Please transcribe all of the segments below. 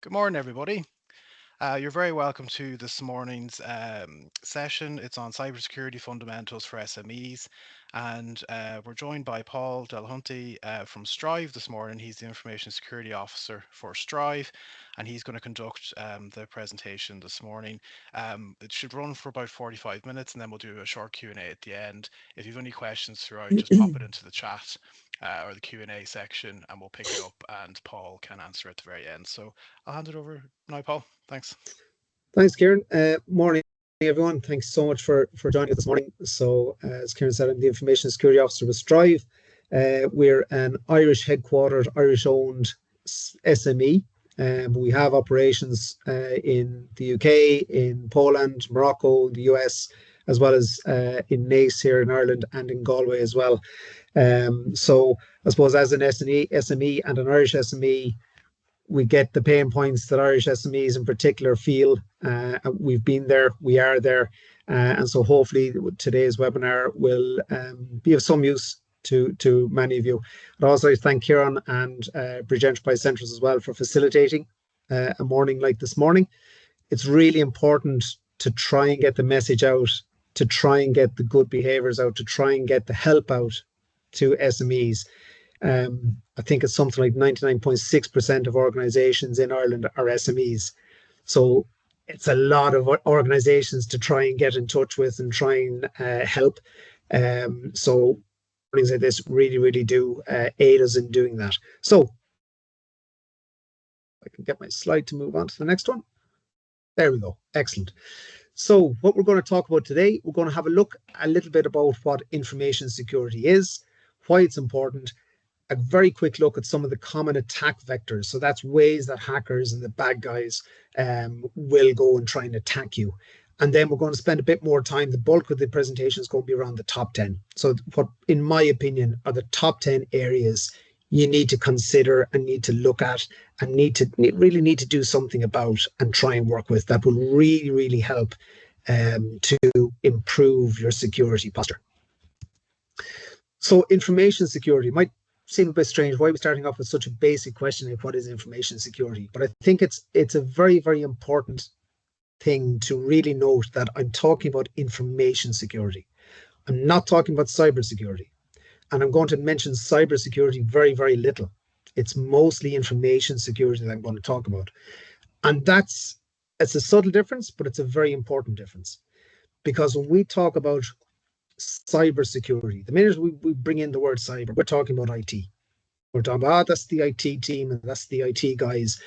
Good morning, everybody. You're very welcome to this morning's session. It's on cybersecurity fundamentals for SMEs, and we're joined by Paul Delahunty from Stryve this morning. He's the Information Security Officer for Stryve, and he's going to conduct the presentation this morning. It should run for about 45 minutes, and then we'll do a short Q&A at the end. If you have any questions throughout, just pop it into the chat or the Q&A section, and we'll pick it up, and Paul can answer at the very end. So I'll hand it over now, Paul. Thanks. Thanks, Kieran. Morning, everyone. Thanks so much for joining us this morning. So, as Kieran said, I'm the Information Security Officer with Stryve. We're an Irish headquartered, Irish owned SME. We have operations in the UK, in Poland, Morocco, the US, as well as in Naas here in Ireland and in Galway as well. So I suppose as an SME and an Irish SME, we get the pain points that Irish SMEs in particular feel. We've been there, we are there. And so hopefully today's webinar will be of some use to many of you. I'd also thank Kieran and Bridge Enterprise Centres as well for facilitating a morning like this morning. It's really important to try and get the message out, to try and get the good behaviours out, to try and get the help out to SMEs. I think it's something like 99.6% of organisations in Ireland are SMEs. So it's a lot of organisations to try and get in touch with and try and help. So things like this really do aid us in doing that. So I can get my slide to move on to the next one. There we go. Excellent. So what we're going to talk about today, we're going to have a look a little bit about what information security is, why it's important, a very quick look at some of the common attack vectors. So that's ways that hackers and the bad guys will go and try and attack you. And then we're going to spend a bit more time. The bulk of the presentation is going to be around the top 10. So what, in my opinion, are the top 10 areas you need to consider and need to look at and really need to do something about and try and work with that will really help to improve your security posture. So information security might seem a bit strange. Why are we starting off with such a basic question like what is information security? But I think it's a very important thing to really note that I'm talking about information security. I'm not talking about cybersecurity. And I'm going to mention cybersecurity very little. It's mostly information security that I'm going to talk about. And it's a subtle difference, but it's a very important difference. Because when we talk about cybersecurity, the minute we bring in the word cyber, we're talking about IT. We're talking about, that's the IT team and that's the IT guys.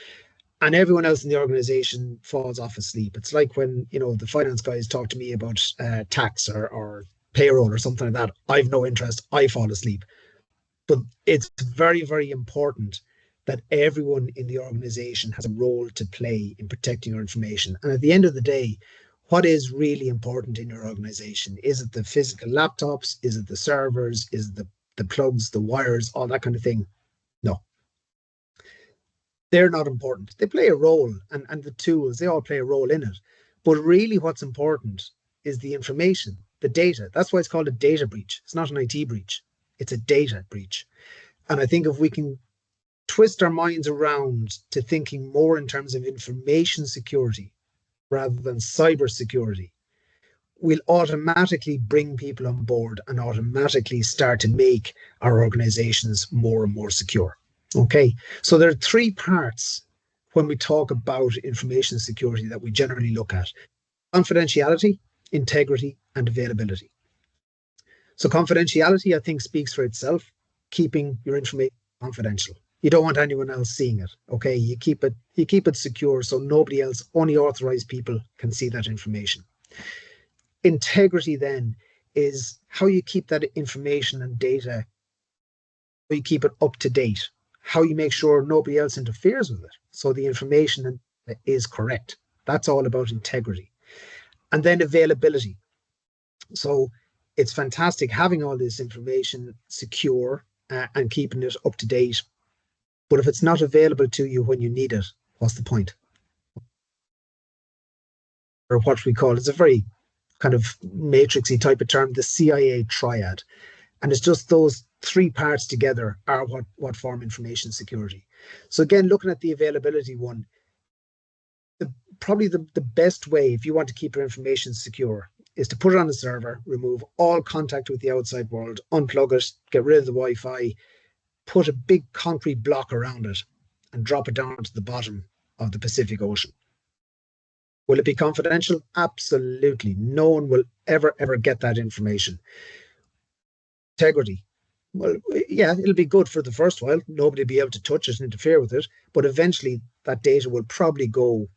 And everyone else in the organization falls off asleep. It's like when, the finance guys talk to me about tax or payroll or something like that. I've no interest. I fall asleep. But it's very important that everyone in the organization has a role to play in protecting your information. And at the end of the day, what is really important in your organization? Is it the physical laptops? Is it the servers? Is it the plugs, the wires, all that kind of thing? No. They're not important. They play a role, and the tools, they all play a role in it. But really what's important is the information, the data. That's why it's called a data breach. It's not an IT breach. It's a data breach. And I think if we can twist our minds around to thinking more in terms of information security rather than cyber security, we'll automatically bring people on board and automatically start to make our organizations more and more secure. Okay, so there are three parts when we talk about information security that we generally look at: confidentiality, integrity, and availability. So confidentiality, I think, speaks for itself, keeping your information confidential. You don't want anyone else seeing it. Okay, you keep it secure so nobody else, only authorized people can see that information. Integrity then is how you keep that information and data, how you keep it up to date, how you make sure nobody else interferes with it, so the information is correct. That's all about integrity. And then availability. So it's fantastic having all this information secure and keeping it up to date. But if it's not available to you when you need it, what's the point? Or what we call, it's a very kind of matrixy type of term, the CIA triad. And it's just those three parts together are what form information security. So again, looking at the availability one, probably the best way, if you want to keep your information secure, is to put it on a server, remove all contact with the outside world, unplug it, get rid of the Wi-Fi, put a big concrete block around it, and drop it down to the bottom of the Pacific Ocean. Will it be confidential? Absolutely. No one will ever get that information. Integrity. Well, yeah, it'll be good for the first while. Nobody will be able to touch it and interfere with it. But eventually, that data will probably go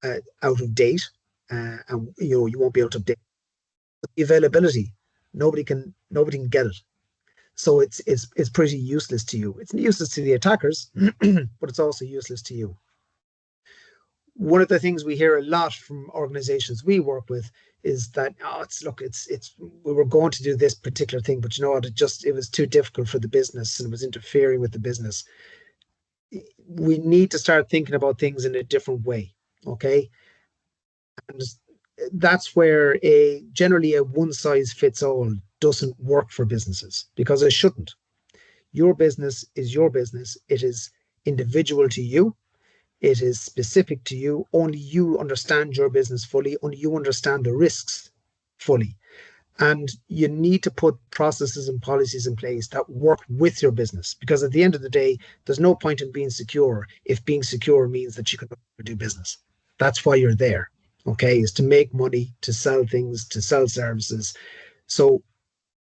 out of date, and you won't be able to update. But the availability, nobody can get it. So it's pretty useless to you. It's useless to the attackers, but it's also useless to you. One of the things we hear a lot from organizations we work with is that, oh, it's we were going to do this particular thing, but you know what, it was too difficult for the business and it was interfering with the business. We need to start thinking about things in a different way. Okay. And that's where generally a one size fits all doesn't work for businesses, because it shouldn't. Your business is your business. It is individual to you. It is specific to you. Only you understand your business fully. Only you understand the risks fully. And you need to put processes and policies in place that work with your business. Because at the end of the day, there's no point in being secure if being secure means that you can do business. That's why you're there. Okay, is to make money, to sell things, to sell services. So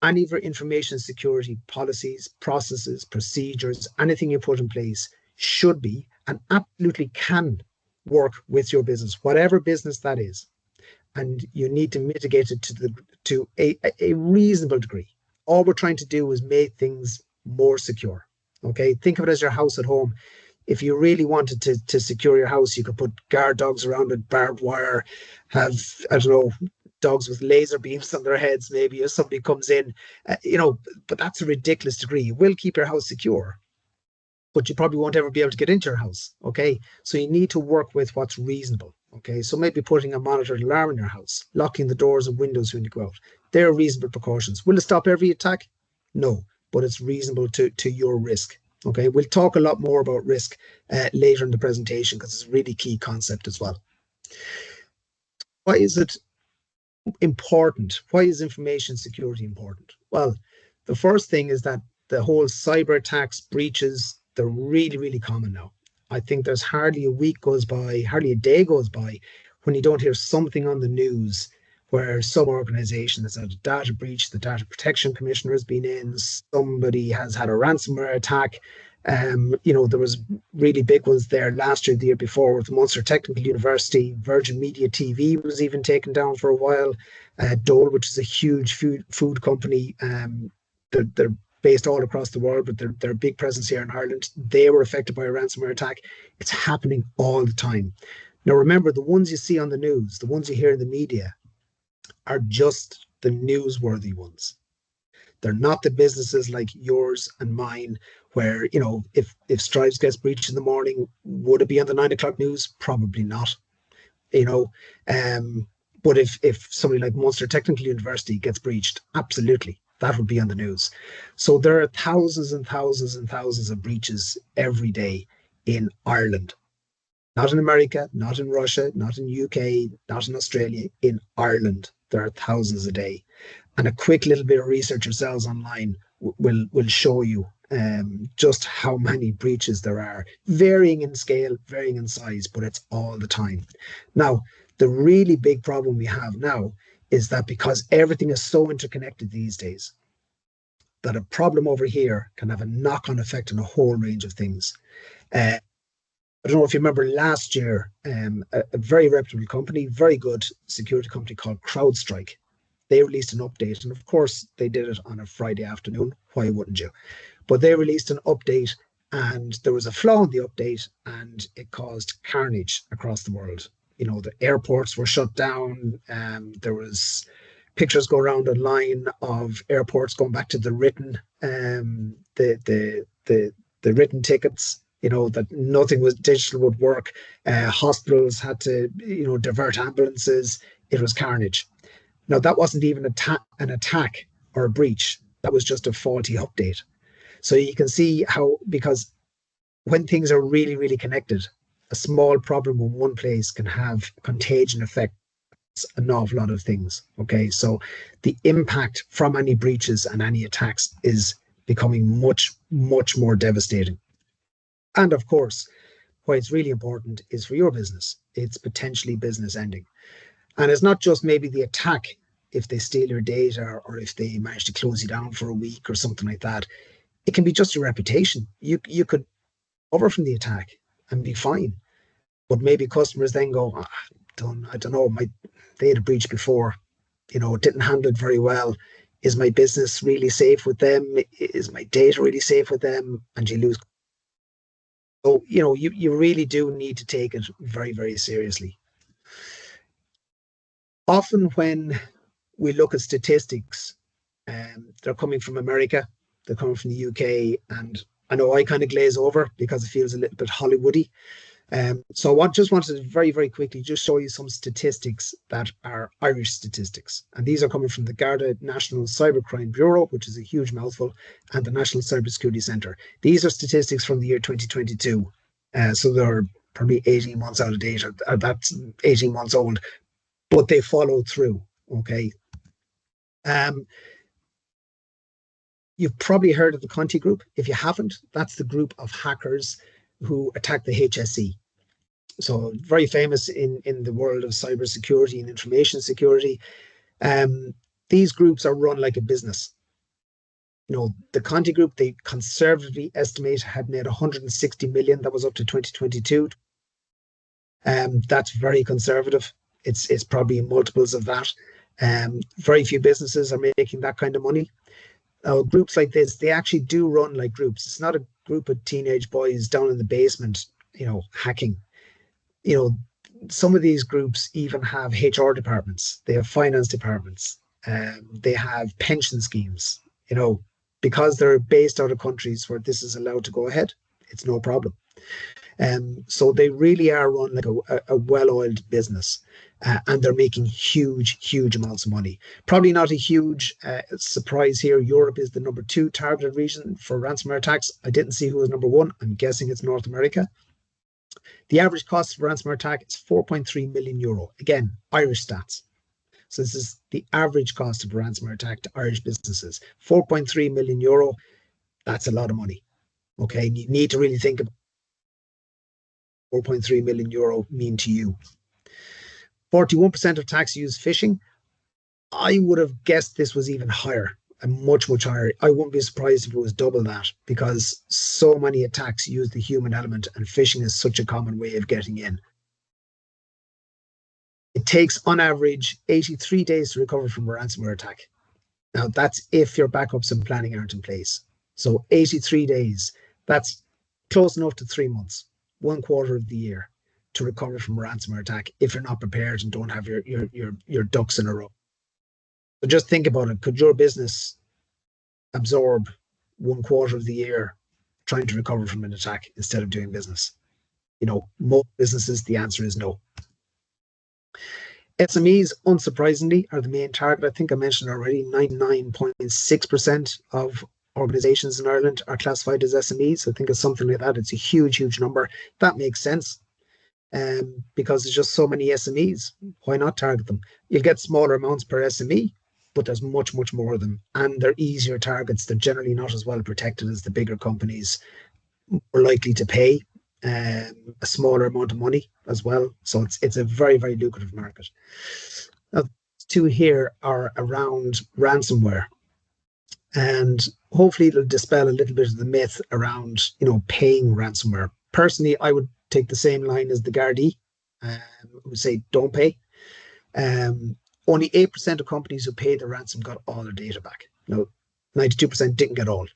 any of your information security policies, processes, procedures, anything you put in place should be and absolutely can work with your business, whatever business that is. And you need to mitigate it to a reasonable degree. All we're trying to do is make things more secure. Okay, think of it as your house at home. If you really wanted to secure your house, you could put guard dogs around it, barbed wire, have, I don't know, dogs with laser beams on their heads, maybe if somebody comes in, but that's a ridiculous degree. It will keep your house secure, but you probably won't ever be able to get into your house. Okay. So you need to work with what's reasonable. Okay. So maybe putting a monitored alarm in your house, locking the doors and windows when you go out. They're reasonable precautions. Will it stop every attack? No, but it's reasonable to your risk. Okay. We'll talk a lot more about risk later in the presentation, because it's a really key concept as well. Why is it important? Why is information security important? Well, the first thing is that the whole cyber attacks, breaches, they're really, really common now. I think there's hardly a week goes by, hardly a day goes by when you don't hear something on the news where some organization has had a data breach, the data protection commissioner has been in, somebody has had a ransomware attack. There was really big ones there last year, the year before, with Munster Technical University. Virgin Media TV was even taken down for a while. Dole, which is a huge food company, they're based all across the world, but they're a big presence here in Ireland. They were affected by a ransomware attack. It's happening all the time. Now, remember, the ones you see on the news, the ones you hear in the media, are just the newsworthy ones. They're not the businesses like yours and mine, where, if Stryve gets breached in the morning, would it be on the 9 o'clock news? Probably not. But if somebody like Munster Technical University gets breached, absolutely, that would be on the news. So there are thousands and thousands and thousands of breaches every day in Ireland. Not in America, not in Russia, not in UK, not in Australia, in Ireland. There are thousands a day. And a quick little bit of research yourselves online will show you just how many breaches there are, varying in scale, varying in size, but it's all the time. Now, the really big problem we have now is that because everything is so interconnected these days, that a problem over here can have a knock-on effect on a whole range of things. I don't know if you remember last year, a very reputable company, very good security company called CrowdStrike. They released an update, and of course they did it on a Friday afternoon. Why wouldn't you? But they released an update, and there was a flaw in the update, and it caused carnage across the world. The airports were shut down. There was pictures go around online of airports going back to the written, the written tickets. That nothing was digital would work. Hospitals had to, divert ambulances. It was carnage. Now, that wasn't even an attack or a breach. That was just a faulty update. So you can see how, because when things are really, really connected, a small problem in one place can have contagion effect an awful lot of things. Okay, so the impact from any breaches and any attacks is becoming much, much more devastating. And of course, why it's really important is for your business. It's potentially business ending. And it's not just maybe the attack if they steal your data or if they manage to close you down for a week or something like that. It can be just your reputation. You could recover from the attack and be fine. But maybe customers then go, I don't know, they had a breach before, didn't handle it very well. Is my business really safe with them? Is my data really safe with them? And you lose. So, you really do need to take it very, very seriously. Often when we look at statistics, they're coming from America, they're coming from the UK, and I know I kind of glaze over because it feels a little bit Hollywoody. So I just wanted to very, very quickly just show you some statistics that are Irish statistics. And these are coming from the Garda National Cybercrime Bureau, which is a huge mouthful, and the National Cybersecurity Centre. These are statistics from the year 2022. So they're probably 18 months out of date, or that's 18 months old, but they follow through. Okay. Um, you've probably heard of the Conti Group. If you haven't, that's the group of hackers who attacked the HSE. So very famous in the world of cybersecurity and information security. These groups are run like a business. The Conti Group, they conservatively estimate had made 160 million. That was up to 2022. That's very conservative. It's probably multiples of that. Very few businesses are making that kind of money. Groups like this, they actually do run like groups. It's not a group of teenage boys down in the basement, hacking. Some of these groups even have HR departments, they have finance departments, they have pension schemes, because they're based out of countries where this is allowed to go ahead, it's no problem. So they really are run like a well-oiled business, and they're making huge, huge amounts of money. Probably not a huge surprise here. Europe is the number 2 targeted region for ransomware attacks. I didn't see who was number 1. I'm guessing it's North America. The average cost of a ransomware attack is 4.3 million euro. Again, Irish stats. So this is the average cost of a ransomware attack to Irish businesses. 4.3 million euro. That's a lot of money. Okay, and you need to really think about 4.3 million euro mean to you. 41% of attacks use phishing. I would have guessed this was even higher, and much, much higher. I wouldn't be surprised if it was double that, because so many attacks use the human element, and phishing is such a common way of getting in. It takes, on average, 83 days to recover from a ransomware attack. Now, that's if your backups and planning aren't in place. So 83 days, that's close enough to 3 months, 1/4 of the year, to recover from a ransomware attack if you're not prepared and don't have your ducks in a row. So just think about it. Could your business absorb 1/4 of the year trying to recover from an attack instead of doing business? Most businesses, the answer is no. SMEs, unsurprisingly, are the main target. I think I mentioned already, 99.6% of organizations in Ireland are classified as SMEs. I think it's something like that. It's a huge, huge number. That makes sense, because there's just so many SMEs. Why not target them? You'll get smaller amounts per SME, but there's much, much more of them. And they're easier targets. They're generally not as well protected as the bigger companies. More likely to pay a smaller amount of money as well. So it's a very, very lucrative market. Now, 2 here are around ransomware. And hopefully it'll dispel a little bit of the myth around, paying ransomware. Personally, I would take the same line as the Gardaí, who say don't pay. Only 8% of companies who paid the ransom got all their data back. No, 92% didn't get all.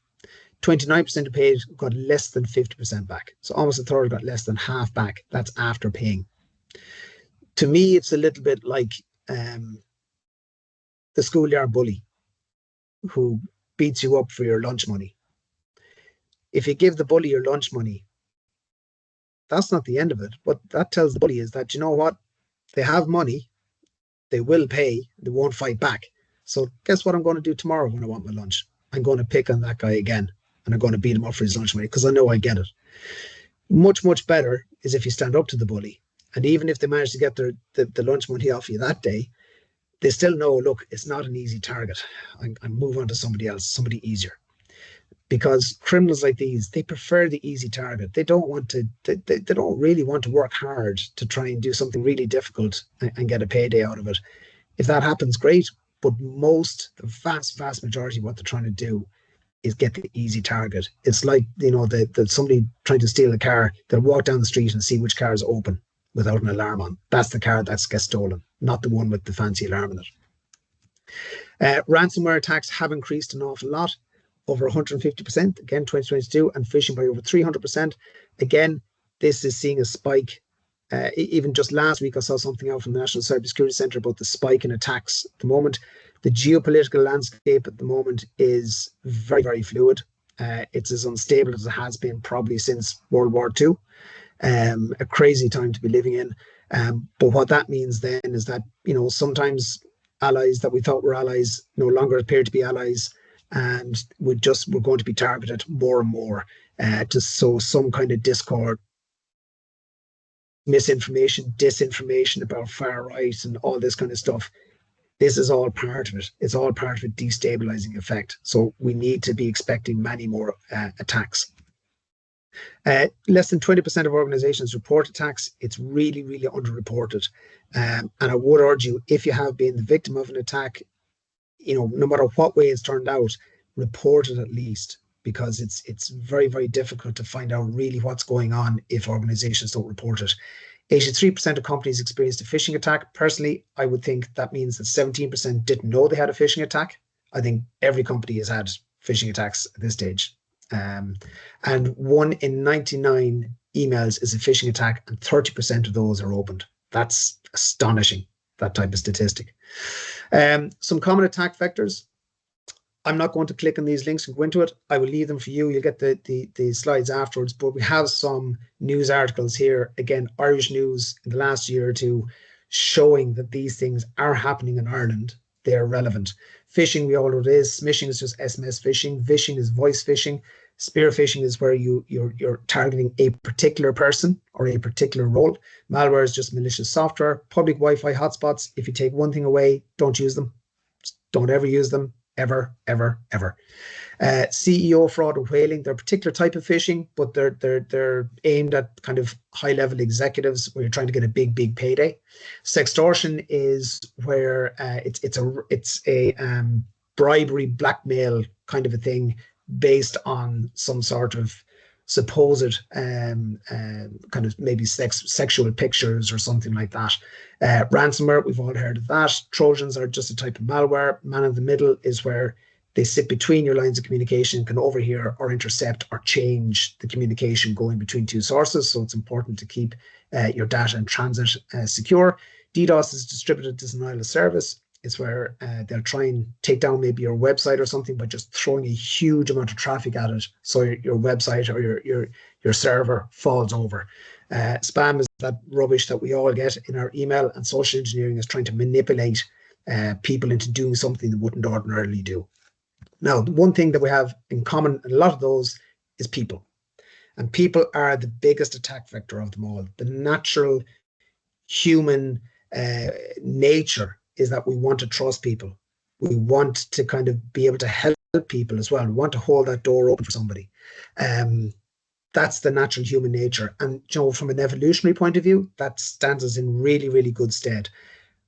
29% who paid got less than 50% back. So almost a third got less than half back. That's after paying. To me, it's a little bit like the schoolyard bully who beats you up for your lunch money. If you give the bully your lunch money, that's not the end of it. What that tells the bully is that, you know what? They have money, they will pay, they won't fight back. So guess what I'm going to do tomorrow when I want my lunch? I'm going to pick on that guy again, and I'm going to beat him up for his lunch money because I know I get it. Much, much better is if you stand up to the bully. And even if they manage to get the lunch money off you that day, they still know, look, it's not an easy target. I move on to somebody else, somebody easier. Because criminals like these, they prefer the easy target. They don't want to, they don't really want to work hard to try and do something really difficult and get a payday out of it. If that happens, great. But the vast majority of what they're trying to do is get the easy target. It's like, somebody trying to steal a car, they'll walk down the street and see which car is open without an alarm on. That's the car that gets stolen, not the one with the fancy alarm in it. Ransomware attacks have increased an awful lot, over 150%, again, 2022, and phishing by over 300%. Again, this is seeing a spike. Even just last week, I saw something out from the National Cybersecurity Centre about the spike in attacks at the moment. The geopolitical landscape at the moment is very, very fluid. It's as unstable as it has been probably since World War II. A crazy time to be living in. But what that means then is that, sometimes allies that we thought were allies no longer appear to be allies, and we're going to be targeted more and more to sow some kind of discord, misinformation, disinformation about far right and all this kind of stuff. This is all part of it. It's all part of a destabilizing effect. So we need to be expecting many more attacks. Less than 20% of organizations report attacks. It's really, really underreported. And I would urge you, if you have been the victim of an attack, no matter what way it's turned out, report it at least, because it's very, very difficult to find out really what's going on if organizations don't report it. 83% of companies experienced a phishing attack. Personally, I would think that means that 17% didn't know they had a phishing attack. I think every company has had phishing attacks at this stage. And 1 in 99 emails is a phishing attack, and 30% of those are opened. That's astonishing, that type of statistic. Some common attack vectors. I'm not going to click on these links and go into it. I will leave them for you. You'll get the slides afterwards, but we have some news articles here. Again, Irish news in the last year or two showing that these things are happening in Ireland. They are relevant. Phishing, we all know what it is. Smishing is just SMS phishing. Vishing is voice phishing. Spear phishing is where you're targeting a particular person or a particular role. Malware is just malicious software. Public Wi-Fi hotspots, if you take one thing away, don't use them. Just don't ever use them. Ever, ever, ever. CEO fraud and whaling, they're a particular type of phishing, but they're aimed at kind of high-level executives where you're trying to get a big payday. Sextortion is where it's a bribery, blackmail kind of a thing based on some sort of supposed kind of maybe sexual pictures or something like that. Ransomware, we've all heard of that. Trojans are just a type of malware. Man in the middle is where they sit between your lines of communication, can overhear or intercept or change the communication going between two sources. So it's important to keep your data in transit secure. DDoS is distributed denial of service. It's where they'll try and take down maybe your website or something by just throwing a huge amount of traffic at it, so your website or your server falls over. Spam is that rubbish that we all get in our email, and social engineering is trying to manipulate people into doing something they wouldn't ordinarily do. Now, the one thing that we have in common in a lot of those is people. And people are the biggest attack vector of them all. The natural human nature is that we want to trust people. We want to kind of be able to help people as well. We want to hold that door open for somebody. That's the natural human nature. And from an evolutionary point of view, that stands us in really, really good stead.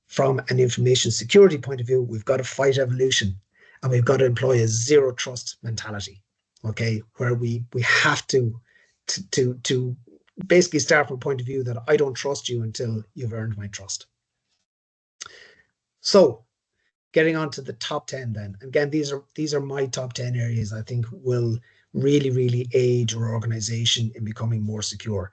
From an information security point of view, we've got to fight evolution, and we've got to employ a zero trust mentality, okay, where we have to basically start from a point of view that I don't trust you until you've earned my trust. So getting on to the top 10 then. Again, these are my top 10 areas I think will really, really aid your organization in becoming more secure.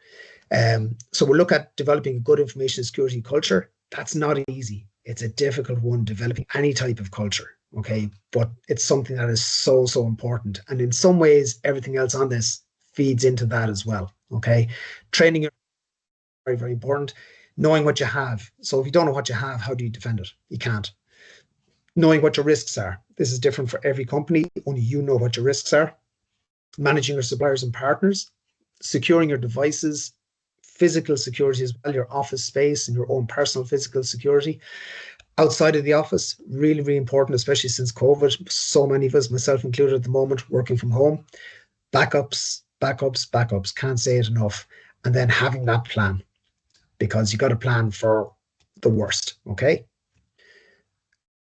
So we'll look at developing a good information security culture. That's not easy. It's a difficult one, developing any type of culture, okay? But it's something that is so, so important. And in some ways, everything else on this feeds into that as well, okay? Training is very, very important. Knowing what you have. So if you don't know what you have, how do you defend it? You can't. Knowing what your risks are. This is different for every company. Only you know what your risks are. Managing your suppliers and partners. Securing your devices. physical security as well, your office space and your own personal physical security. Outside of the office, really, really important, especially since COVID. So many of us, myself included at the moment, working from home. Backups, backups, backups. Can't say it enough. And then having that plan, because you got to plan for the worst. Okay.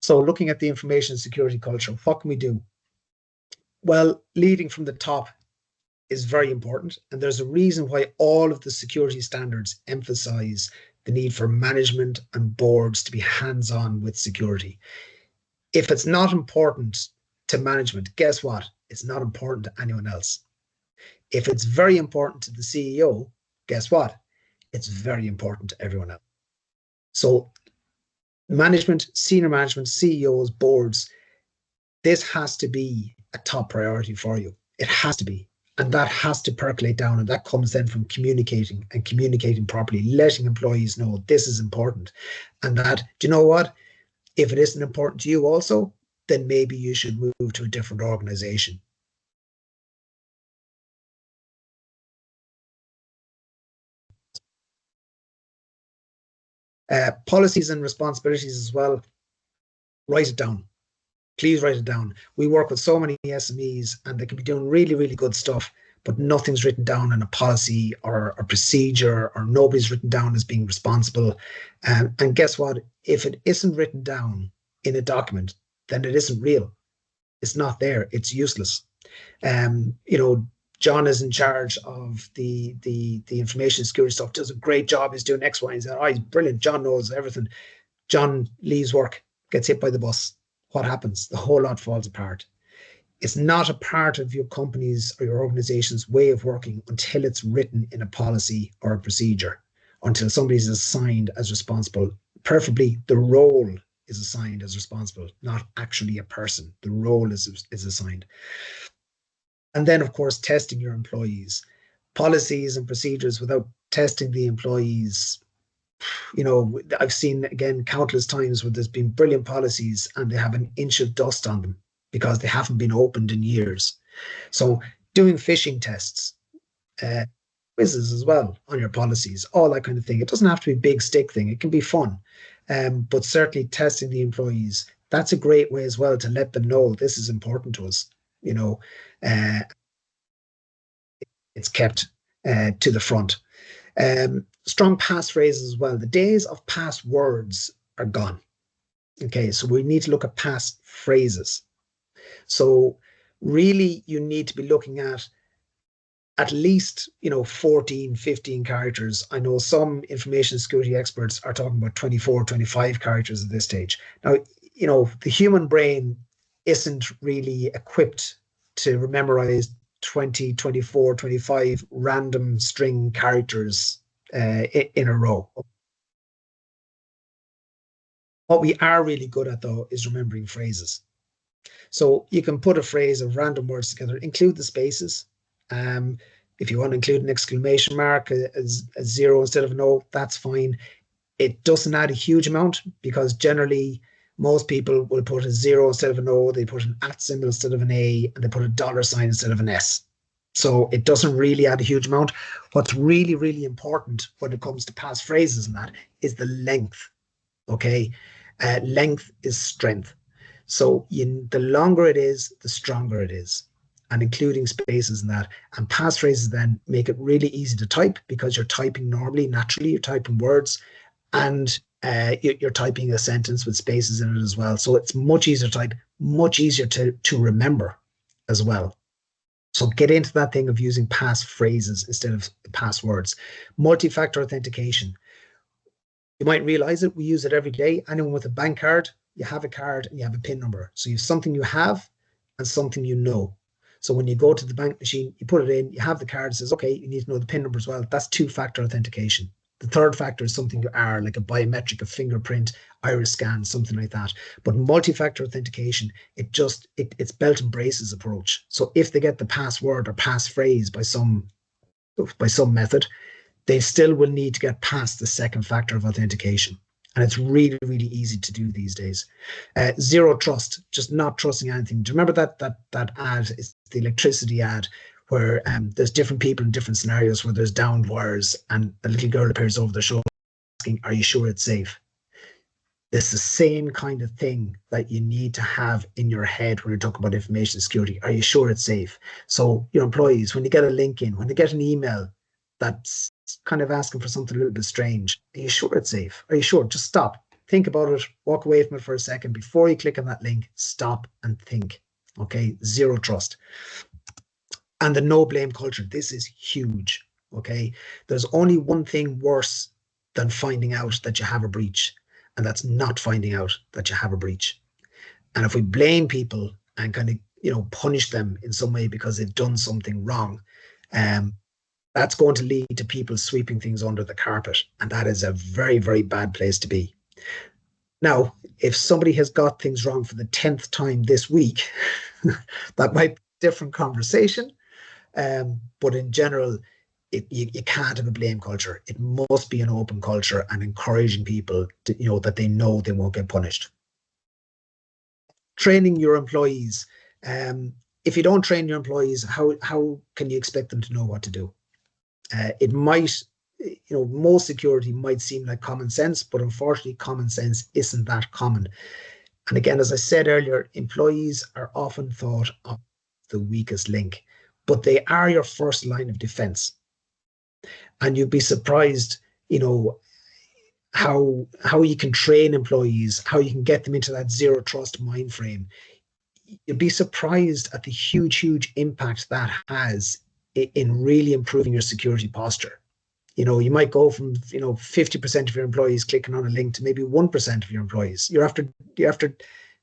So looking at the information security culture, what can we do? Well, leading from the top is very important. And there's a reason why all of the security standards emphasize the need for management and boards to be hands-on with security. If it's not important to management, guess what? It's not important to anyone else. If it's very important to the CEO, guess what? It's very important to everyone else. So management, senior management, CEOs, boards, this has to be a top priority for you. It has to be. And that has to percolate down. And that comes then from communicating and communicating properly, letting employees know this is important. And that, do you know what? If it isn't important to you also, then maybe you should move to a different organization. Policies and responsibilities as well. Write it down. Please write it down. We work with so many SMEs and they can be doing really, really good stuff, but nothing's written down in a policy or a procedure, or nobody's written down as being responsible. And guess what? If it isn't written down in a document, then it isn't real. It's not there. It's useless. John is in charge of the information security stuff, does a great job. He's doing X, Y, and Z. Oh, he's brilliant. John knows everything. John leaves work, gets hit by the bus. What happens? The whole lot falls apart. It's not a part of your company's or your organization's way of working until it's written in a policy or a procedure, until somebody's assigned as responsible. Preferably, the role is assigned as responsible, not actually a person. The role is assigned. And then, of course, testing your employees. Policies and procedures without testing the employees. I've seen, again, countless times where there's been brilliant policies and they have an inch of dust on them because they haven't been opened in years. So doing phishing tests, quizzes as well on your policies, all that kind of thing. It doesn't have to be a big stick thing. It can be fun. But certainly testing the employees, that's a great way as well to let them know this is important to us. It's kept to the front. Strong passphrases as well. The days of passwords are gone. Okay, so we need to look at passphrases. So really, you need to be looking at least 14, 15 characters. I know some information security experts are talking about 24, 25 characters at this stage. Now, the human brain isn't really equipped to memorize 20, 24, 25 random string characters in a row. What we are really good at, though, is remembering phrases. So you can put a phrase of random words together, include the spaces. If you want to include an exclamation mark, a zero instead of an O, that's fine. It doesn't add a huge amount because generally most people will put a zero instead of an O, they put an at symbol instead of an A, and they put a $sign instead of an S. So it doesn't really add a huge amount. What's really, really important when it comes to passphrases and that is the length. Okay. Length is strength. So the longer it is, the stronger it is. And including spaces and that. And passphrases then make it really easy to type because you're typing normally, naturally, you're typing words, and you're typing a sentence with spaces in it as well. So it's much easier to type, much easier to remember as well. So get into that thing of using passphrases instead of passwords. Multi-factor authentication. You might realize it. We use it every day. Anyone with a bank card, you have a card and you have a PIN number. So you have something you have and something you know. So when you go to the bank machine, you put it in, you have the card, it says, okay, you need to know the PIN number as well. That's two-factor authentication. The third factor is something you are, like a biometric, a fingerprint, iris scan, something like that. But multi-factor authentication, it's belt and braces approach. So if they get the password or passphrase by some method, they still will need to get past the second factor of authentication. And it's really, really easy to do these days. Zero trust, just not trusting anything. Do you remember that ad? It's the electricity ad where there's different people in different scenarios where there's downed wires and a little girl appears over the shoulder asking, "Are you sure it's safe?" It's the same kind of thing that you need to have in your head when you're talking about information security. Are you sure it's safe? So your employees, when you get a link in, when they get an email that's kind of asking for something a little bit strange, are you sure it's safe? Are you sure? Just stop. Think about it. Walk away from it for a second. Before you click on that link, stop and think. Okay? Zero trust. And the no blame culture. This is huge. Okay? There's only one thing worse than finding out that you have a breach, and that's not finding out that you have a breach. And if we blame people and kind of punish them in some way because they've done something wrong, that's going to lead to people sweeping things under the carpet, and that is a very, very bad place to be. Now, if somebody has got things wrong for the 10th time this week, that might be a different conversation. But in general, you can't have a blame culture. It must be an open culture and encouraging people to, that they know they won't get punished. Training your employees. If you don't train your employees, how can you expect them to know what to do? It might, most security might seem like common sense, but unfortunately, common sense isn't that common. And again, as I said earlier, employees are often thought of the weakest link, but they are your first line of defense. And you'd be surprised, how you can train employees, how you can get them into that zero trust mind frame. You'd be surprised at the huge impact that has in really improving your security posture. You might go from 50% of your employees clicking on a link to maybe 1% of your employees. You're after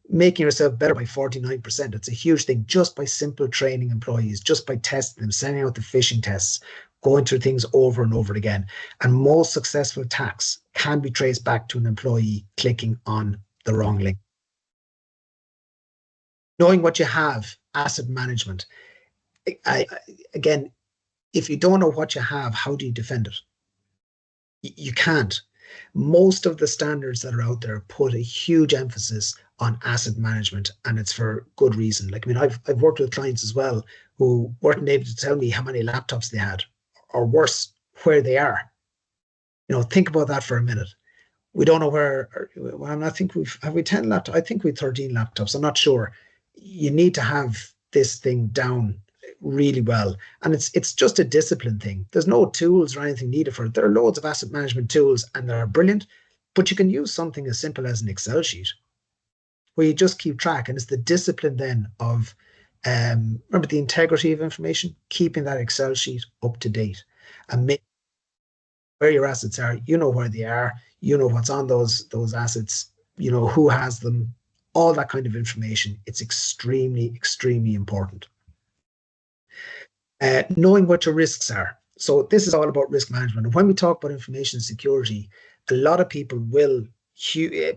making yourself better by 49%. It's a huge thing just by simple training employees, just by testing them, sending out the phishing tests, going through things over and over again. And most successful attacks can be traced back to an employee clicking on the wrong link. Knowing what you have, asset management. Again, if you don't know what you have, how do you defend it? You can't. Most of the standards that are out there put a huge emphasis on asset management, and it's for good reason. Like, I've worked with clients as well who weren't able to tell me how many laptops they had, or worse, where they are. Think about that for a minute. We don't know where. Well, I think have we 10 laptops? I think we 13 laptops. I'm not sure. You need to have this thing down really well, and it's just a discipline thing. There's no tools or anything needed for it. There are loads of asset management tools, and they're brilliant, but you can use something as simple as an Excel sheet where you just keep track, and it's the discipline then of remember the integrity of information, keeping that Excel sheet up to date, and make where your assets are. Where they are. What's on those assets. Who has them. All that kind of information. It's extremely important. Knowing what your risks are. So this is all about risk management. And when we talk about information security, a lot of people will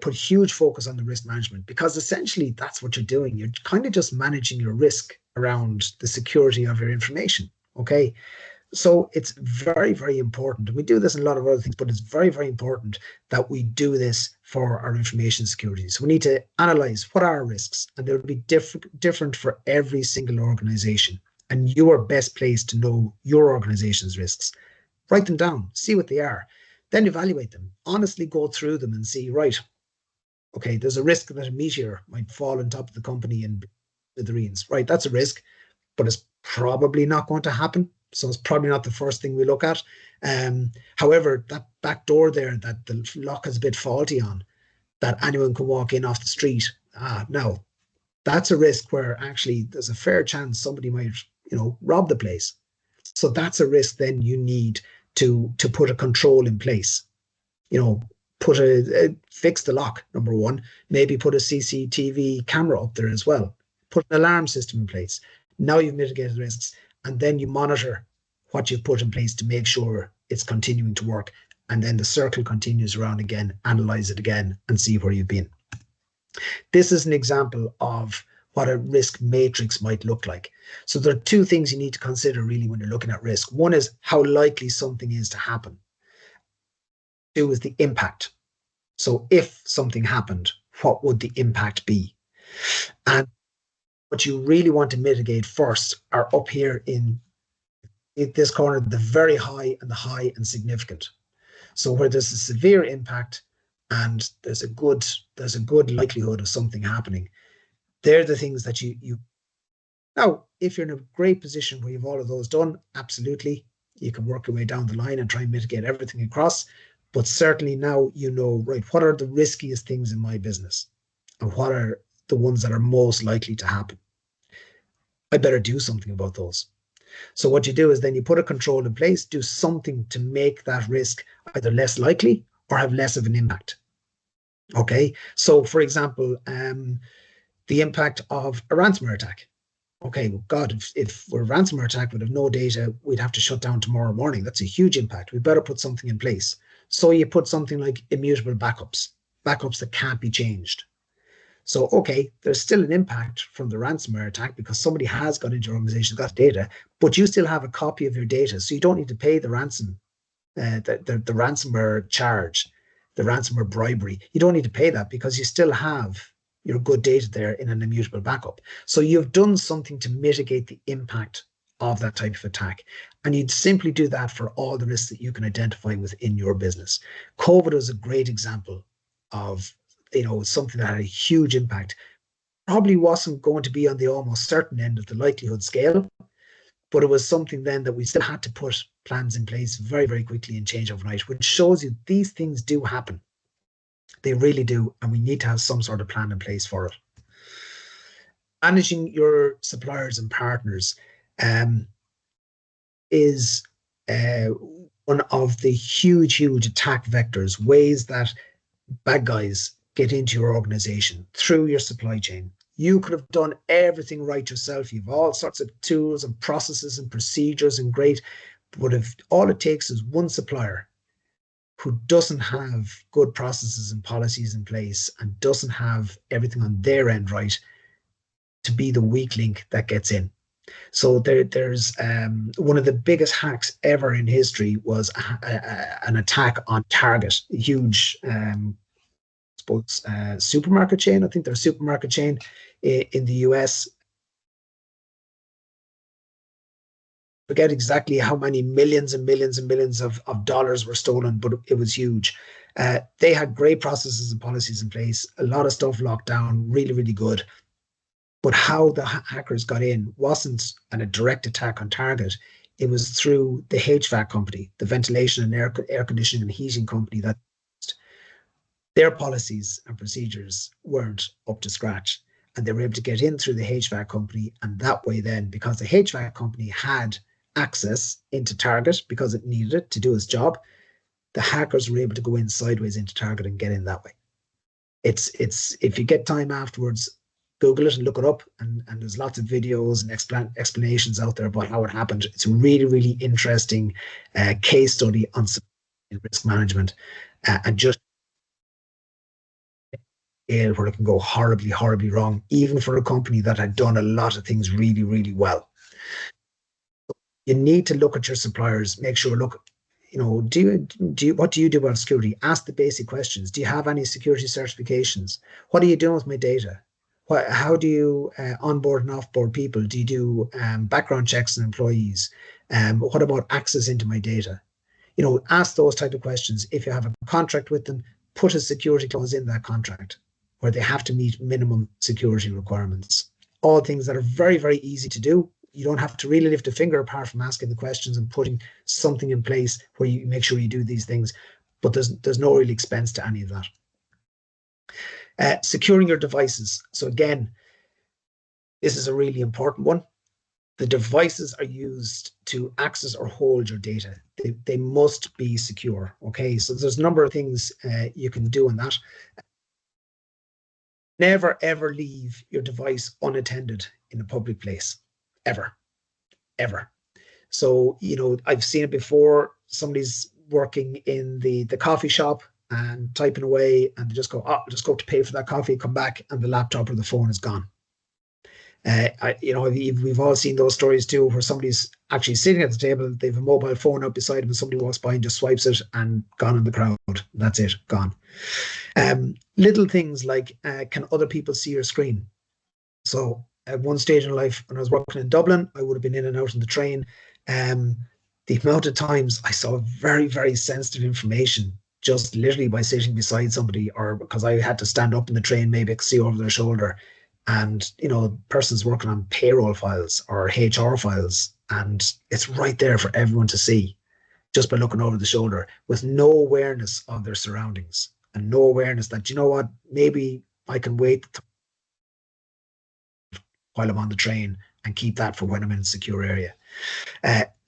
put huge focus on the risk management, because essentially that's what you're doing. You're kind of just managing your risk around the security of your information. Okay. So it's very, very important. And we do this in a lot of other things, but it's very, very important that we do this for our information security. So we need to analyze what are our risks, and they'll be different for every single organization. And you are best placed to know your organization's risks. Write them down, see what they are, then evaluate them. Honestly go through them and see, right, okay, there's a risk that a meteor might fall on top of the company and smithereens. Right, that's a risk, but it's probably not going to happen. So it's probably not the first thing we look at. However, that back door there that the lock is a bit faulty on, that anyone can walk in off the street. No, that's a risk where actually there's a fair chance somebody might, rob the place. So that's a risk then you need to put a control in place. Fix the lock, number one, maybe put a CCTV camera up there as well, put an alarm system in place. Now you've mitigated risks, and then you monitor what you've put in place to make sure it's continuing to work. And then the circle continues around again, analyze it again, and see where you've been. This is an example of what a risk matrix might look like. So there are two things you need to consider really when you're looking at risk. One is how likely something is to happen. Two is the impact. So if something happened, what would the impact be? And what you really want to mitigate first are up here in this corner, the very high and the high and significant. So where there's a severe impact and there's a good likelihood of something happening, they're the things that you now, if you're in a great position where you've all of those done, absolutely, you can work your way down the line and try and mitigate everything across. But certainly now you know, right, what are the riskiest things in my business? And what are the ones that are most likely to happen? I better do something about those. So what you do is then you put a control in place, do something to make that risk either less likely or have less of an impact. Okay. So for example, the impact of a ransomware attack. Okay, well, God, if we're a ransomware attack would have no data, we'd have to shut down tomorrow morning. That's a huge impact. We better put something in place. So you put something like immutable backups, backups that can't be changed. So, okay, there's still an impact from the ransomware attack because somebody has got into your organization, got data, but you still have a copy of your data. So you don't need to pay the ransom, the ransomware charge, the ransomware bribery. You don't need to pay that because you still have your good data there in an immutable backup. So you've done something to mitigate the impact of that type of attack. And you'd simply do that for all the risks that you can identify within your business. COVID was a great example of something that had a huge impact. Probably wasn't going to be on the almost certain end of the likelihood scale, but it was something then that we still had to put plans in place very, very quickly and change overnight, which shows you these things do happen. They really do, and we need to have some sort of plan in place for it. Managing your suppliers and partners is one of the huge attack vectors, ways that bad guys get into your organization through your supply chain. You could have done everything right yourself. You've all sorts of tools and processes and procedures and great, but if all it takes is one supplier who doesn't have good processes and policies in place and doesn't have everything on their end right, to be the weak link that gets in. So there's one of the biggest hacks ever in history was an attack on Target, a huge supermarket chain. I think they're a supermarket chain in the US. Forget exactly how many millions and millions and millions of dollars were stolen, but it was huge. They had great processes and policies in place, a lot of stuff locked down, really, really good. But how the hackers got in wasn't a direct attack on Target. It was through the HVAC company, the ventilation and air conditioning and heating company, that their policies and procedures weren't up to scratch. And they were able to get in through the HVAC company. And that way then, because the HVAC company had access into Target because it needed it to do its job, the hackers were able to go in sideways into Target and get in that way. It's if you get time afterwards, Google it and look it up, and there's lots of videos and explanations out there about how it happened. It's a really, really interesting case study on risk management and just where it can go horribly, horribly wrong, even for a company that had done a lot of things really, really well. You need to look at your suppliers, make sure, look, what do you do about security? Ask the basic questions. Do you have any security certifications? What are you doing with my data? How do you onboard and offboard people? Do you do background checks on employees? What about access into my data? Ask those type of questions. If you have a contract with them, put a security clause in that contract where they have to meet minimum security requirements. All things that are very, very easy to do. You don't have to really lift a finger apart from asking the questions and putting something in place where you make sure you do these things. But there's no real expense to any of that. Securing your devices. So again, this is a really important one. The devices are used to access or hold your data. They must be secure. Okay, so there's a number of things you can do in that. Never, ever leave your device unattended in a public place. Ever. Ever. So, I've seen it before. Somebody's working in the coffee shop and typing away, and they just go up to pay for that coffee, come back, and the laptop or the phone is gone. We've all seen those stories too, where somebody's actually sitting at the table, they have a mobile phone up beside them, and somebody walks by and just swipes it and gone in the crowd. That's it, gone. Little things like, can other people see your screen? So at one stage in life, when I was working in Dublin, I would have been in and out on the train. Um, the amount of times I saw very, very sensitive information just literally by sitting beside somebody, or because I had to stand up in the train, maybe I could see over their shoulder, and persons working on payroll files or HR files, and it's right there for everyone to see just by looking over the shoulder with no awareness of their surroundings and no awareness that, you know what, maybe I can wait while I'm on the train and keep that for when I'm in a secure area.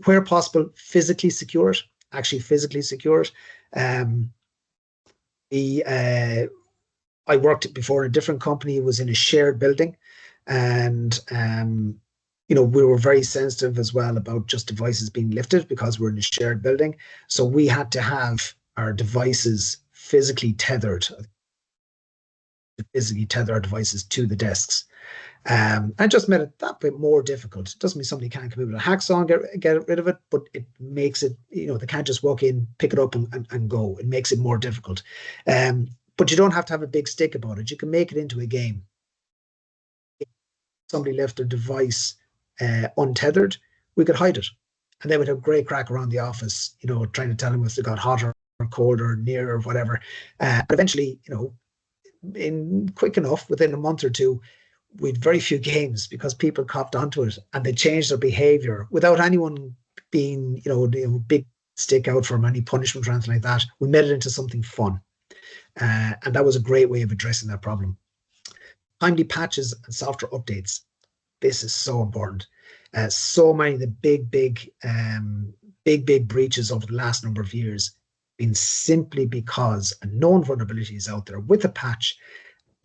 Where possible, physically secure it, actually physically secure it. Um, the I worked before in a different company, was in a shared building, and we were very sensitive as well about just devices being lifted because we're in a shared building. So we had to have our devices physically tether our devices to the desks. And just made it that bit more difficult. It doesn't mean somebody can't come in with a hacksaw and get rid of it, but it makes it, they can't just walk in, pick it up and go. It makes it more difficult. But you don't have to have a big stick about it. You can make it into a game. If somebody left their device untethered, we could hide it. And they would have great crack around the office, trying to tell them if they got hotter or colder, near or whatever. But eventually, in quick enough, within a month or two, we'd very few games because people copped onto it and they changed their behavior without anyone being, big stick out from any punishment or anything like that. We made it into something fun. And that was a great way of addressing that problem. Timely patches and software updates. This is so important. So many of the big breaches over the last number of years been simply because a known vulnerability is out there with a patch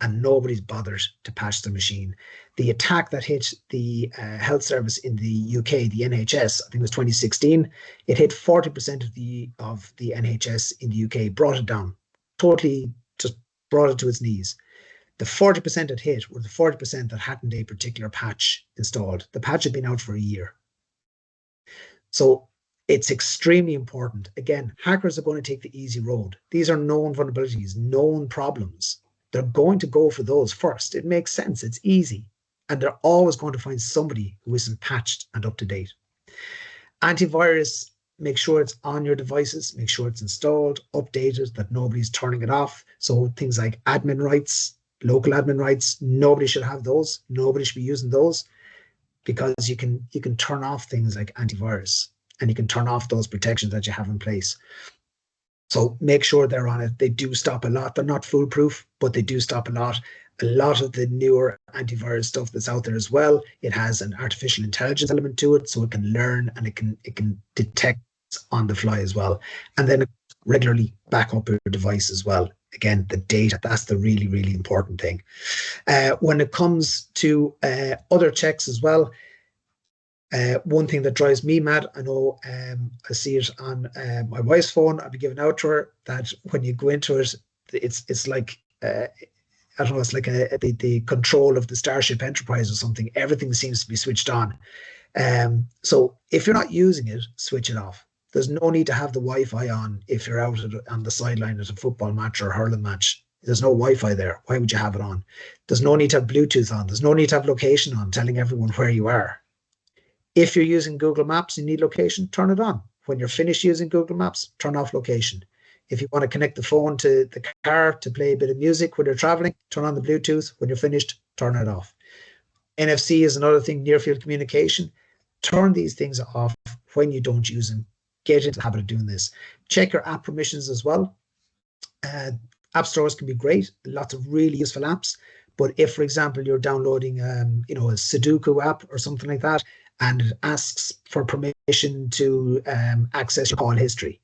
and nobody's bothered to patch the machine. The attack that hit the health service in the UK, the NHS, I think it was 2016, it hit 40% of the NHS in the UK, brought it down, totally just brought it to its knees. The 40% it hit were the 40% that hadn't a particular patch installed. The patch had been out for a year. So it's extremely important. Again, hackers are going to take the easy road. These are known vulnerabilities, known problems. They're going to go for those first. It makes sense. It's easy. And they're always going to find somebody who isn't patched and up to date. Antivirus, make sure it's on your devices, make sure it's installed, updated, that nobody's turning it off. So things like admin rights, local admin rights, nobody should have those. Nobody should be using those, because you can turn off things like antivirus and you can turn off those protections that you have in place. So make sure they're on it. They do stop a lot. They're not foolproof, but they do stop a lot. A lot of the newer antivirus stuff that's out there as well, it has an artificial intelligence element to it, so it can learn and it can detect on the fly as well. And then regularly back up your device as well. Again, the data, that's the really, really important thing. When it comes to other checks as well, one thing that drives me mad, I know I see it on my wife's phone, I'll be giving out to her, that when you go into it, it's like, I don't know, it's like the control of the Starship Enterprise or something. Everything seems to be switched on. So if you're not using it, switch it off. There's no need to have the Wi-Fi on if you're out on the sideline at a football match or a hurling match. There's no Wi-Fi there. Why would you have it on? There's no need to have Bluetooth on. There's no need to have location on, telling everyone where you are. If you're using Google Maps and you need location, turn it on. When you're finished using Google Maps, turn off location. If you want to connect the phone to the car to play a bit of music when you're traveling, turn on the Bluetooth. When you're finished, turn it off. NFC is another thing, near field communication. Turn these things off when you don't use them. Get into the habit of doing this. Check your app permissions as well. App stores can be great, lots of really useful apps. But if, for example, you're downloading, a Sudoku app or something like that, and it asks for permission to access your call history,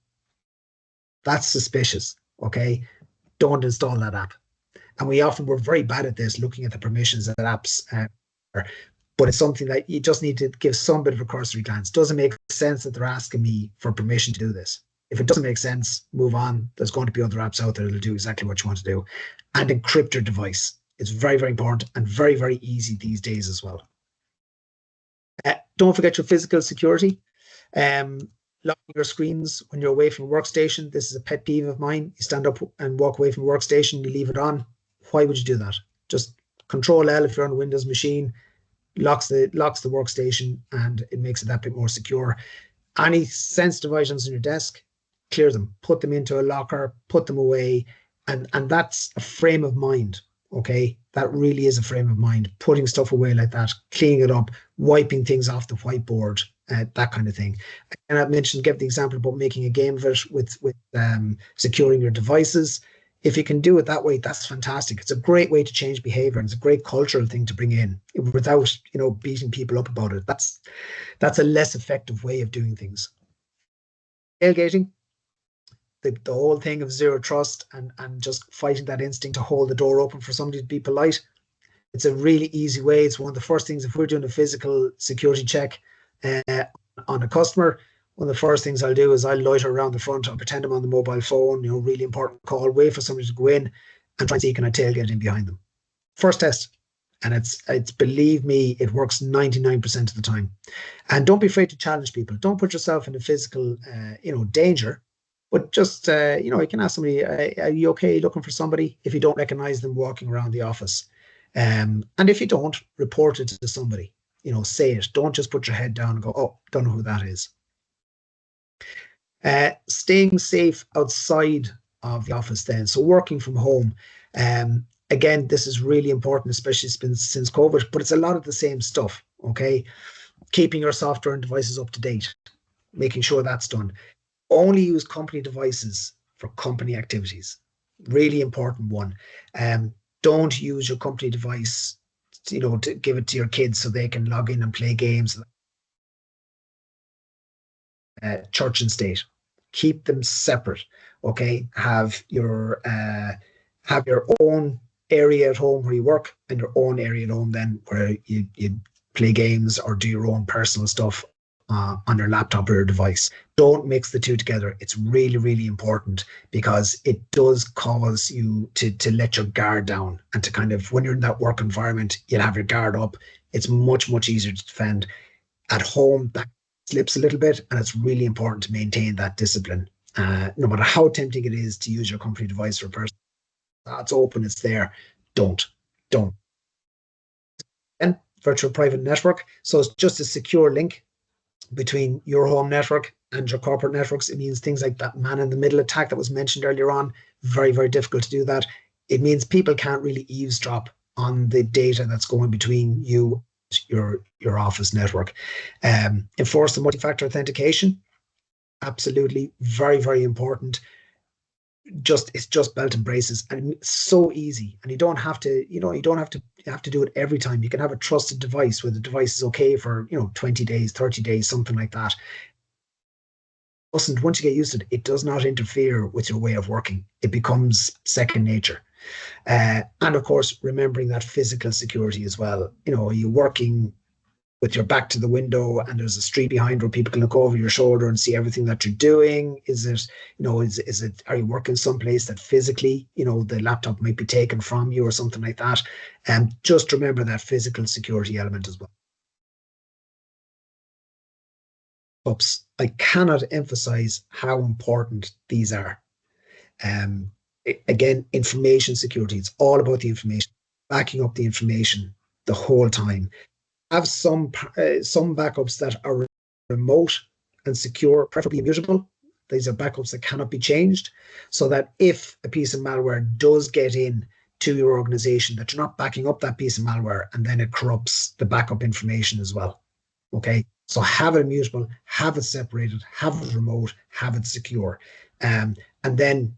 that's suspicious. Okay, don't install that app. And we're very bad at this, looking at the permissions that apps but it's something that you just need to give some bit of a cursory glance. Doesn't make sense that they're asking me for permission to do this. If it doesn't make sense, move on. There's going to be other apps out there that'll do exactly what you want to do. And encrypt your device. It's very, very important and very, very easy these days as well. Don't forget your physical security. Locking your screens when you're away from a workstation. This is a pet peeve of mine. You stand up and walk away from a workstation, you leave it on. Why would you do that? Just Control L if you're on a Windows machine. locks the workstation, and it makes it that bit more secure. Any sensitive items on your desk, clear them, put them into a locker, put them away, and that's a frame of mind. Okay, that really is a frame of mind. Putting stuff away like that, cleaning it up, wiping things off the whiteboard, that kind of thing. And I mentioned, give the example about making a game of it with securing your devices. If you can do it that way, that's fantastic. It's a great way to change behavior, and it's a great cultural thing to bring in without beating people up about it. That's a less effective way of doing things. Tailgating, the whole thing of zero trust and just fighting that instinct to hold the door open for somebody to be polite. It's a really easy way. It's one of the first things, if we're doing a physical security check on a customer, one of the first things I'll do is I'll loiter around the front. I'll pretend I'm on the mobile phone, really important call, wait for somebody to go in and try and see can I tailgate in behind them. First test. And it's believe me, it works 99% of the time. And don't be afraid to challenge people. Don't put yourself in a physical, danger. But just, you can ask somebody, are you okay looking for somebody? If you don't recognize them walking around the office. And if you don't, report it to somebody. Say it. Don't just put your head down and go, oh, don't know who that is. Staying safe outside of the office then. So working from home. Again, this is really important, especially since COVID, but it's a lot of the same stuff, okay? Keeping your software and devices up to date, making sure that's done. Only use company devices for company activities. Really important one. Don't use your company device, to give it to your kids so they can log in and play games. Church and state. Keep them separate, okay? Have your own area at home where you work, and your own area at home then where you play games or do your own personal stuff on your laptop or your device. Don't mix the two together. It's really, really important, because it does cause you to let your guard down, and to kind of, when you're in that work environment, you'll have your guard up. It's much, much easier to defend. At home, that slips a little bit, and it's really important to maintain that discipline. No matter how tempting it is to use your company device for a person, it's open, it's there. Don't. And virtual private network. So it's just a secure link between your home network and your corporate networks. It means things like that man in the middle attack that was mentioned earlier on. Very, very difficult to do that. It means people can't really eavesdrop on the data that's going between you and your office network. Enforce the multi-factor authentication. Absolutely. Very, very important. It's just belt and braces, and it's so easy, and you don't have to do it every time. You can have a trusted device where the device is okay for 20 days, 30 days, something like that. Once you get used to it, it does not interfere with your way of working. It becomes second nature. And of course, remembering that physical security as well. Are you working with your back to the window and there's a street behind where people can look over your shoulder and see everything that you're doing? Is it, are you working someplace that physically, the laptop might be taken from you or something like that? And just remember that physical security element as well. Oops, I cannot emphasize how important these are. Again, information security. It's all about the information, backing up the information the whole time. Have some backups that are remote and secure, preferably immutable. These are backups that cannot be changed, so that if a piece of malware does get in to your organization, that you're not backing up that piece of malware and then it corrupts the backup information as well. Okay, so have it immutable, have it separated, have it remote, have it secure. And then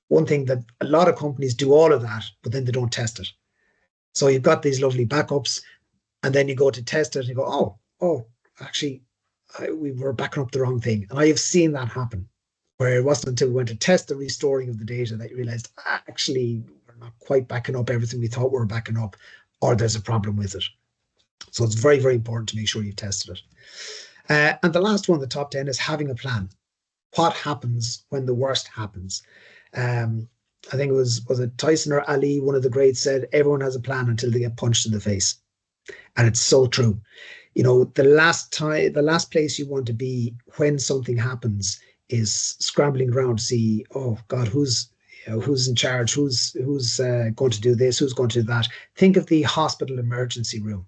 one thing that a lot of companies do all of that, but then they don't test it. So you've got these lovely backups, and then you go to test it and you go, oh, actually, we were backing up the wrong thing. And I have seen that happen, where it wasn't until we went to test the restoring of the data that you realized, actually, we're not quite backing up everything we thought we were backing up, or there's a problem with it. So it's very, very important to make sure you've tested it. And the last one, the top 10, is having a plan. What happens when the worst happens? I think was it Tyson or Ali, one of the greats, said, everyone has a plan until they get punched in the face. And it's so true. The last place you want to be when something happens is scrambling around to see, oh God, who's in charge, who's going to do this, who's going to do that. Think of the hospital emergency room.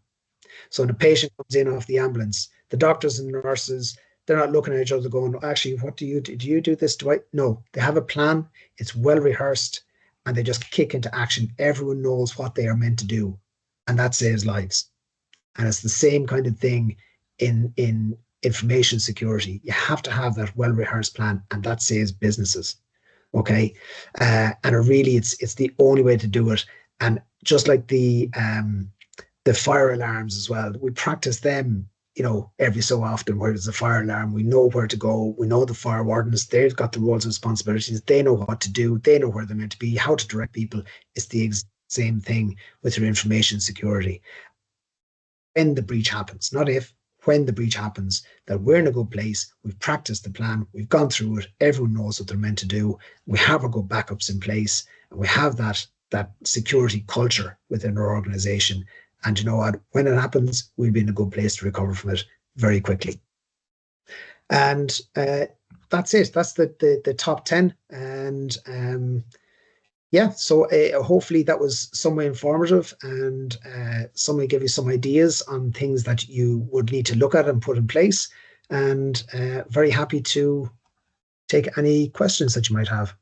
So when a patient comes in off the ambulance, the doctors and nurses, they're not looking at each other going, actually, what do you do? Do you do this? Do I? No, they have a plan. It's well rehearsed and they just kick into action. Everyone knows what they are meant to do, and that saves lives. And it's the same kind of thing in information security. You have to have that well rehearsed plan, and that saves businesses. Okay, and it really it's the only way to do it. And just like the fire alarms as well, we practice them. Every so often, where there's a fire alarm, we know where to go. We know the fire wardens, they've got the roles and responsibilities. They know what to do. They know where they're meant to be, how to direct people. It's the same thing with your information security. When the breach happens, not if, when the breach happens, that we're in a good place. We've practiced the plan. We've gone through it. Everyone knows what they're meant to do. We have our good backups in place, and we have that security culture within our organization. And you know what? When it happens, we'll be in a good place to recover from it very quickly. And that's it. That's the top 10. And yeah, so hopefully that was somewhat informative, and somebody give you some ideas on things that you would need to look at and put in place. And very happy to take any questions that you might have.